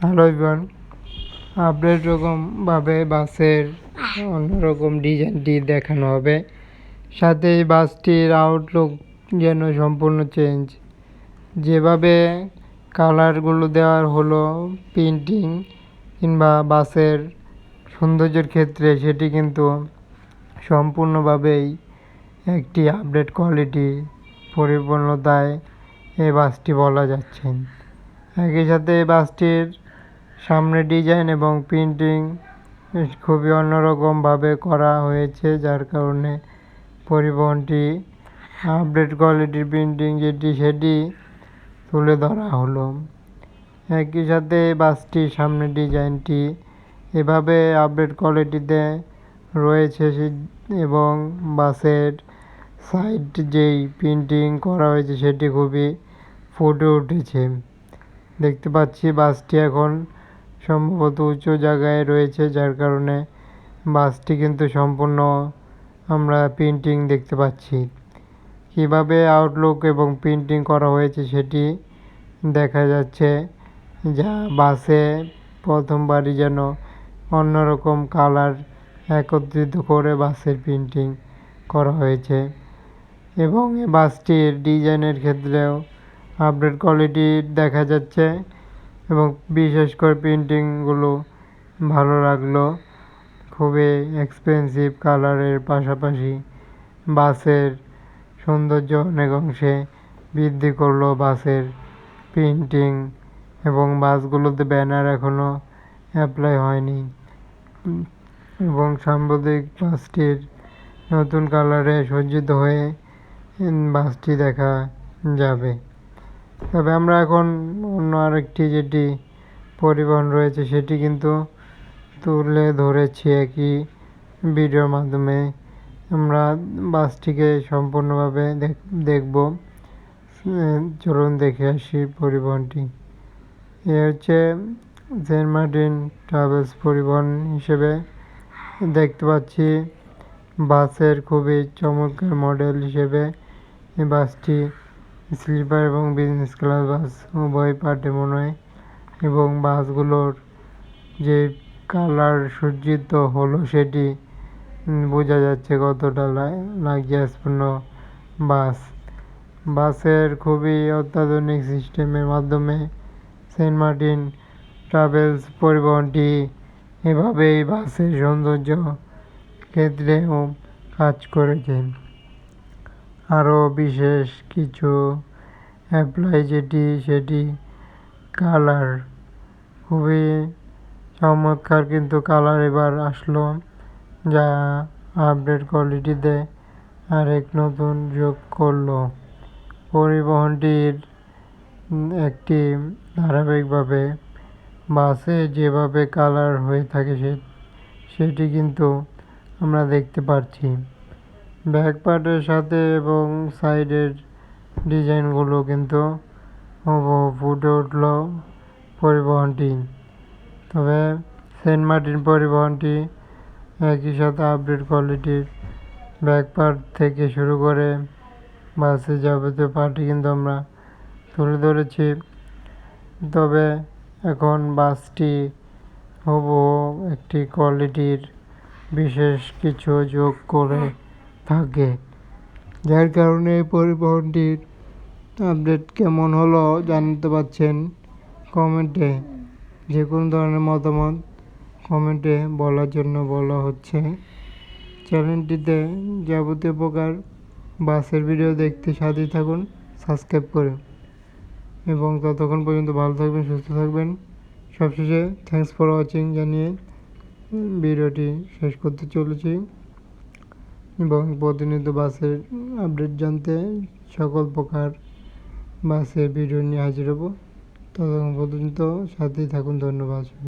Hello everyone, update রকমভাবে বাসের অন্যরকম ডিজাইনটি দেখানো হবে। সাথে এই বাসটির আউটলুক যেন সম্পূর্ণ চেঞ্জ। যেভাবে কালারগুলো দেওয়ার হলো প্রিন্টিং কিংবা বাসের সৌন্দর্যের ক্ষেত্রে, সেটি কিন্তু সম্পূর্ণভাবেই একটি আপডেট কোয়ালিটি পরিপূর্ণতায় এই বাসটি বলা যাচ্ছে। একই সাথে এই বাসটির সামনে ডিজাইন এবং প্রিন্টিং খুবই অন্যরকমভাবে করা হয়েছে, যার কারণে পরিবহনটি আপডেট কোয়ালিটির প্রিন্টিং সেটি তুলে ধরা হলো। একই সাথে বাসটির সামনে ডিজাইনটি এভাবে আপডেট কোয়ালিটিতে রয়েছে এবং বাসের সাইড যেই প্রিন্টিং করা হয়েছে সেটি খুবই ফুটে উঠেছে। দেখতে পাচ্ছি বাসটি এখন সম্ভবত উঁচু জায়গায় রয়েছে, যার কারণে বাসটি কিন্তু সম্পূর্ণ আমরা প্রিন্টিং দেখতে পাচ্ছি। কীভাবে আউটলুক এবং প্রিন্টিং করা হয়েছে সেটি দেখা যাচ্ছে, যা বাসে প্রথমবারই যেন অন্যরকম কালার একত্রিত করে বাসের প্রিন্টিং করা হয়েছে। এবং এই বাসটির ডিজাইনের ক্ষেত্রেও আপডেট কোয়ালিটি দেখা যাচ্ছে এবং বিশেষ করে প্রিন্টিংগুলো ভালো লাগলো। খুবই এক্সপেন্সিভ কালারের পাশাপাশি বাসের সৌন্দর্য অনেক অংশে বৃদ্ধি করলো বাসের প্রিন্টিং। এবং বাসগুলোতে ব্যানার এখনও অ্যাপ্লাই হয়নি এবং সাম্প্রতিক বাসটির নতুন কালারে সজ্জিত হয়ে বাসটি দেখা যাবে। তবে আমরা এখন অন্য আরেকটি যেটি পরিবহন রয়েছে সেটি কিন্তু তুলে ধরেছি একই ভিডিওর মাধ্যমে। আমরা বাসটিকে সম্পূর্ণভাবে দেখব। চলুন দেখে আসি পরিবহনটি। এ হচ্ছে সেন্ট মার্টিন ট্রাভেলস পরিবহন হিসেবে দেখতে পাচ্ছি। বাসের খুবই চমৎকার মডেল হিসেবে এই বাসটি স্লিপার এবং বিজনেস ক্লাস বাস উভয় পার্টে মনে হয়। এবং বাসগুলোর যে কালার সজ্জিত হলো সেটি বোঝা যাচ্ছে কতটা লাক্সারিয়াসপূর্ণ বাস। বাসের খুবই অত্যাধুনিক সিস্টেমের মাধ্যমে সেন্ট মার্টিন ট্রাভেলস পরিবহনটি এভাবেই বাসের সৌন্দর্য ক্ষেত্রেও কাজ করেছে। আরও বিশেষ কিছু অ্যাপ্লাই সেটি কালার খুবই চমৎকার, কিন্তু কালার এবার আসলো, যা আপডেট কোয়ালিটিতে আরেক নতুন যোগ করলো। পরিবহনটির একটি ধারাবাহিকভাবে বাসে যেভাবে কালার হয়ে থাকে সেটি কিন্তু আমরা দেখতে পাচ্ছি। ব্যাক পার্টের সাথে এবং সাইডের ডিজাইনগুলো কিন্তু ফুটে উঠল পরিবহনটি। তবে সেন্ট মার্টিন পরিবহনটি একই সাথে আপডেট কোয়ালিটির ব্যাক পার্ট থেকে শুরু করে বাসের যাবতীয় পার্টি কিন্তু আমরা তুলে ধরেছি। তবে এখন বাসটি হুবহু একটি কোয়ালিটির বিশেষ কিছু যোগ করে থাকে, যার কারণে পরিবহনটির আপডেট কেমন হলো জানতে পারছেন কমেন্টে। যে কোনো ধরনের মতামত কমেন্টে বলার জন্য বলা হচ্ছে। চ্যানেলটিতে যাবতীয় প্রকার বাসের ভিডিও দেখতে সাথেই থাকুন সাবস্ক্রাইব করে। এবং ততক্ষণ পর্যন্ত ভালো থাকবেন, সুস্থ থাকবেন। সবশেষে থ্যাঙ্কস ফর ওয়াচিং জানিয়ে ভিডিওটি শেষ করতে চলেছি। এবং প্রতিনিয়ত বাসের আপডেট জানতে সকল প্রকার বাসের ভিডিও নিয়ে হাজির হব। ততক্ষণ পর্যন্ত সাথেই থাকুন। ধন্যবাদ।